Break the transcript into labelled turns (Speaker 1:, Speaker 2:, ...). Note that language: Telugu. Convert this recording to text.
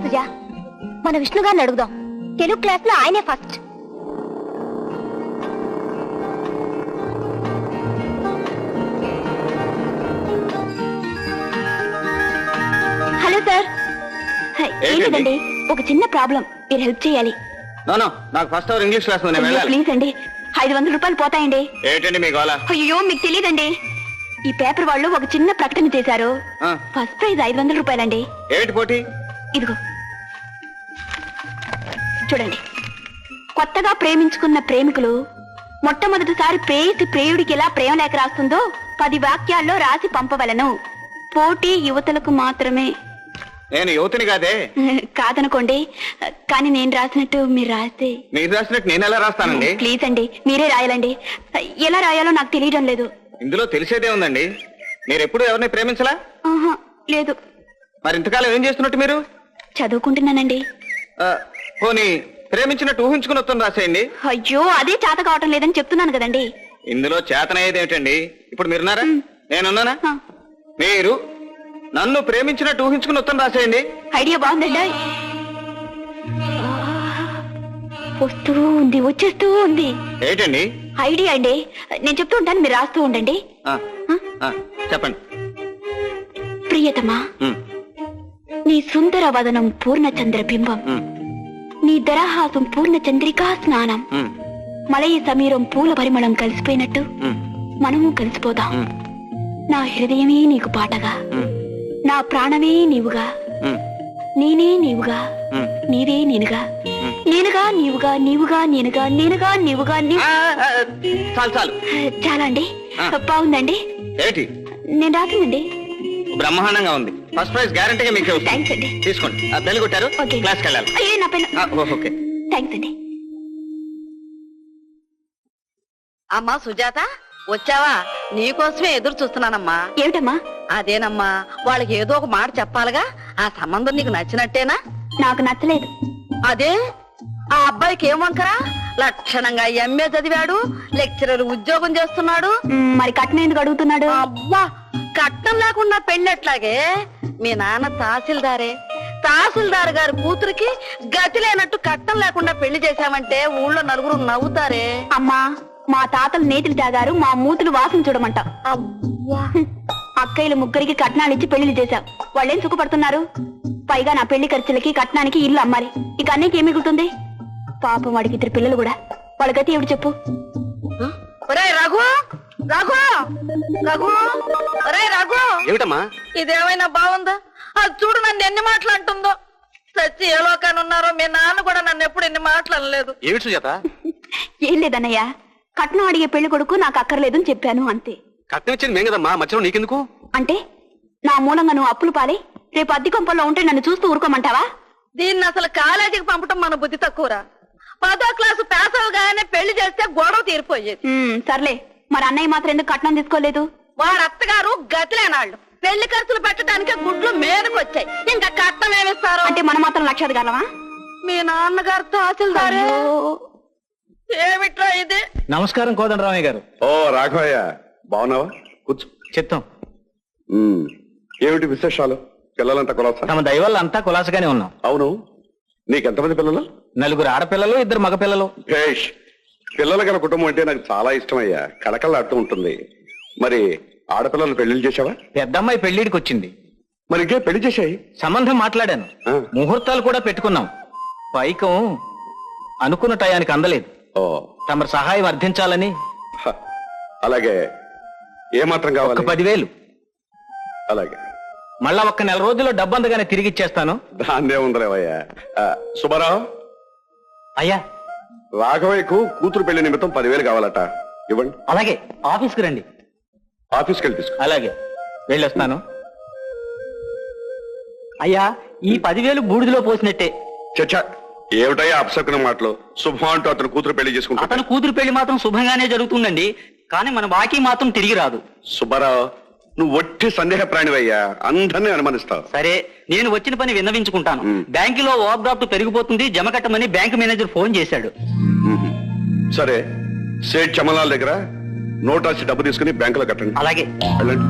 Speaker 1: సుజా, మన విష్ణు గారిని అడుగుదాం. తెలుగు క్లాస్ లో ఆయనే ఫస్ట్. Hello sir. ఏంటండి, ఒక చిన్న ప్రాబ్లం, మీరు హెల్ప్ చేయాలి.
Speaker 2: నాకు first hour English class
Speaker 1: please అండి, 500 రూపాయలు పోతాయండి.
Speaker 2: ఏంటండి మీ గోల?
Speaker 1: అయ్యో మీకు తెలియదండి, ఈ పేపర్ వాళ్ళు ఒక చిన్న ప్రకటన చేశారు. ఫస్ట్ ప్రైజ్ 500 రూపాయలండి.
Speaker 2: ఏంటి పోటీ?
Speaker 1: ఇదిగో చూడండి. కొత్తగా ప్రేమించుకున్న ప్రేమికులు మొట్టమొదటిసారి ప్రేయసి ప్రేయుడికి ఎలా ప్రేమ లేఖ రాస్తుందో 10 వాక్యాల్లో రాసి పంపవలను. పోటీ యువతలకు మాత్రమే.
Speaker 2: నేను యువతిని కాదే.
Speaker 1: కాదనుకోండి, కానీ నేను రాసినట్టు మీరు రాస్తే.
Speaker 2: మీరు రాసినట్టు నేను ఎలా రాస్తానండి?
Speaker 1: ప్లీజ్ అండి, మీరే రాయాలండి. ఎలా రాయాలో నాకు తెలియడం లేదు.
Speaker 2: ఇందులో తెలిసేదే ఉందండి. మీరు ఎప్పుడు ఎవరిని ప్రేమించలా?
Speaker 1: లేదు.
Speaker 2: మరి ఇంతకాలం ఏం చేస్తున్నట్టు మీరు?
Speaker 1: చదువుకుంటున్నానండి.
Speaker 2: పోనీ ప్రేమించినట్టు ఊహించుకుని వస్తాను రాసేయండి.
Speaker 1: అయ్యో, అదే చేత కావటం లేదని చెప్తున్నాను కదండి.
Speaker 2: ఇందులో చేతనయ్యేది ఏమిటండి? ఇప్పుడు మీరున్నారా, నేనున్నానా? మీరు నన్ను ప్రేమించినట్టు ఊహించుకుని వస్తాను రాసేయండి.
Speaker 1: ఐడియా బాగుందండి. వస్తూ ఉంది, వచ్చేస్తూ ఉంది.
Speaker 2: ఏంటండి
Speaker 1: ఐడియా అండి? నేను చెప్తూ ఉంటాను, మీరు రాస్తూ ఉండండి.
Speaker 2: చెప్పండి.
Speaker 1: ప్రియతమా, నీ సుందర వదనం పూర్ణచంద్ర బింబం, నీ దరహాసం పూర్ణ చంద్రికా స్నానం, మలయ సమీరం పూల పరిమళం కలిసిపోయినట్టు మనము కలిసిపోదాం. నా హృదయమే నీకు పాటగా, నా ప్రాణమే నీవుగా, నేనే నీవుగా, నీవే నేనుగా, నేనుగా నీవుగా, నీవుగా నేనుగా, నేనుగా నీవుగా.
Speaker 2: చాలు చాలు.
Speaker 1: చాలా అండి, బాగుందండి.
Speaker 2: ఏంటి?
Speaker 1: నేను రాసిందండి.
Speaker 2: బ్రహ్మాండంగా ఉంది. ఫస్ట్ ప్రైజ్ గ్యారంటీగా మీకు.
Speaker 1: థ్యాంక్స్ అండి.
Speaker 2: తీసుకోండి. బెల్ కొట్టారు, క్లాస్కి వెళ్ళాలి.
Speaker 1: అయ్యే నా పెన్.
Speaker 2: ఓకే,
Speaker 1: థ్యాంక్స్ అండి.
Speaker 3: అమ్మా సుజాత, వచ్చావా? నీకోసమే ఎదురు చూస్తున్నానమ్మా.
Speaker 1: ఏమిటమ్మా?
Speaker 3: అదేనమ్మా, వాళ్ళకి ఏదో ఒక మాట చెప్పాలిగా. ఆ సంబంధం నీకు నచ్చినట్టేనా?
Speaker 1: నాకు నచ్చలేదు.
Speaker 3: అదే, ఆ అబ్బాయికి ఏమంకరా? లక్షణంగా ఎంఏ చదివాడు, లెక్చరర్ ఉద్యోగం చేస్తున్నాడు.
Speaker 1: మరి కట్నం ఎందుకు అడుగుతున్నాడు?
Speaker 3: అబ్బా, కట్నం లేకుండా పెళ్ళెట్లాగే? మీ నాన్న తహసీల్దారే. తహసీల్దార్ గారి కూతురికి గతి లేనట్టు కట్నం లేకుండా పెళ్లి చేశామంటే ఊళ్ళో నలుగురు నవ్వుతారే.
Speaker 1: అమ్మా, మా తాతలు నేతిలు తాగారు, మా మూతులు వాసన చూడమంట. అక్కయ్యలు ముగ్గురికి కట్నాలు ఇచ్చి పెళ్లిళ్ళు చేశాం. వాళ్ళేం సుఖపడుతున్నారు? పైగా నా పెళ్లి ఖర్చులకి కట్నానికి ఇల్లు అమ్మాలి. ఇక అన్నికి ఏం మిగులుతుంది? పాపం వాడికి 2 పిల్లలు కూడా. వాళ్ళ గతి ఏమిటి చెప్పు?
Speaker 3: రఘు, రఘు, రఘు, రఘు.
Speaker 2: ఏమిటమ్మా?
Speaker 3: ఇదేమైనా బాగుందా? అది చూడు, నన్ను ఎన్ని మాటలు అంటుందో. సచ్చి ఏ లోకాన్ని ఉన్నారో. మీ నాన్న కూడా నన్ను ఎప్పుడు ఎన్ని మాటలు అనలేదు.
Speaker 2: ఏమిటి సుజాత?
Speaker 1: ఏం లేదన్నయ్య, కట్నం అడిగే పెళ్లి కొడుకు నాకు అక్కర్లేదని చెప్పాను అంతే.
Speaker 2: కట్నం ఇచ్చింది మేము కదమ్మా, మధ్యలో నీకెందుకు?
Speaker 1: అంటే నా మూలంగా నువ్వు అప్పులు పాలే రేపు అద్దె కొంపల్లో ఉంటే నన్ను చూస్తూ ఊరుకోమంటావా?
Speaker 3: దీన్ని అసలు కాలేజీకి పంపటం మన బుద్ధి తక్కువరా. 10వ క్లాసు పాస్ అవగానే పెళ్లి చేస్తే గొడవ తీరిపోయేది.
Speaker 1: సర్లే, మరి అన్నయ్య మాత్రం ఎందుకు కట్నం తీసుకోలేదు?
Speaker 3: వాడు అత్తగారు గతిలేనాళ్ళు. పెళ్లి ఖర్చులు పెట్టడానికే గుడ్లు మీదకొచ్చాయి. ఇంకా కట్నం ఏమిస్తారు?
Speaker 1: అంటే మనం మాత్రం లక్షాధికారమా?
Speaker 3: మీ నాన్నగారు తహసీల్దారే. ఏమిట్రా ఇది?
Speaker 4: నమస్కారం కోదండరామయ్య గారు.
Speaker 5: ఓ రాఘవయ్య, బాగున్నావా? కూర్చో.
Speaker 4: చిత్తం.
Speaker 5: ఏమిటి విశేషాలు? పిల్లలంతా కులాసా?
Speaker 4: తమ దయవల్ల అంతా కులాసగానే ఉన్నాం.
Speaker 5: అవును, నీకెంతమంది పిల్లలు?
Speaker 4: 4 ఆడపిల్లలు, 2 మగపిల్లలు.
Speaker 5: భేష్. పిల్లల గల కుటుంబం అంటే నాకు చాలా ఇష్టం అయ్యా. కళకళలాడుతూ ఉంటుంది. మరి ఆడపిల్లలు పెళ్లిళ్ళు చేసావా?
Speaker 4: పెద్దమ్మాయి పెళ్లిడికి వచ్చింది.
Speaker 5: మరి ఇంకే పెళ్లి చేసాయి?
Speaker 4: సంబంధం మాట్లాడాను, ముహూర్తాలు కూడా పెట్టుకున్నాం. పైకం అనుకున్న టయానికి అందలేదు.
Speaker 5: ఓ,
Speaker 4: తమ సహాయం అర్థించాలని.
Speaker 5: అలాగే. ఏమాత్రం కావాలి?
Speaker 4: 10,000.
Speaker 5: అలాగే.
Speaker 4: మళ్ళా 1 నెల రోజుల్లో డబ్బందగానే తిరిగి ఇచ్చేస్తాను.
Speaker 5: దాన్నే ఉందలేవయ్యా. సుబ్బారావు,
Speaker 4: అయ్యా,
Speaker 5: రాఘవయ్యకు కూతురు పెళ్లి నిమిత్తం 10,000 కావాలట. ఇవ్వండి.
Speaker 4: అలాగే, ఆఫీస్కి రండి.
Speaker 5: ఆఫీస్కి వెళ్ళి తీసుకో.
Speaker 4: అలాగే, వెళ్ళొస్తాను. అయ్యా, ఈ 10,000 బూడిదలో పోసినట్టే.
Speaker 5: చచ్చా, ఏమిటయ్యా అపశకున మాటలు? శుభం అంటూ అతను కూతురు పెళ్లి చేసుకుంటా.
Speaker 4: అతను కూతురు పెళ్లి మాత్రం శుభంగానే జరుగుతుందండి, కానీ మన బాకీ మాత్రం తిరిగి రాదు.
Speaker 5: సుబ్బారావు, నువ్వు ఒట్టి సందేహ ప్రాణివయ్యా. అందరినీ అనుమానిస్తావు.
Speaker 4: సరే, నేను వచ్చిన పని విన్నవించుకుంటాను. బ్యాంకులో ఓవర్ డ్రాఫ్ట్ పెరిగిపోతుంది, జమ కట్టమని బ్యాంకు మేనేజర్ ఫోన్ చేశాడు.
Speaker 5: సరే, సేట్ చమలాల దగ్గర నోట్ రాసి డబ్బు తీసుకుని బ్యాంకులో కట్టండి.
Speaker 4: అలాగే.
Speaker 5: వెళ్ళండి.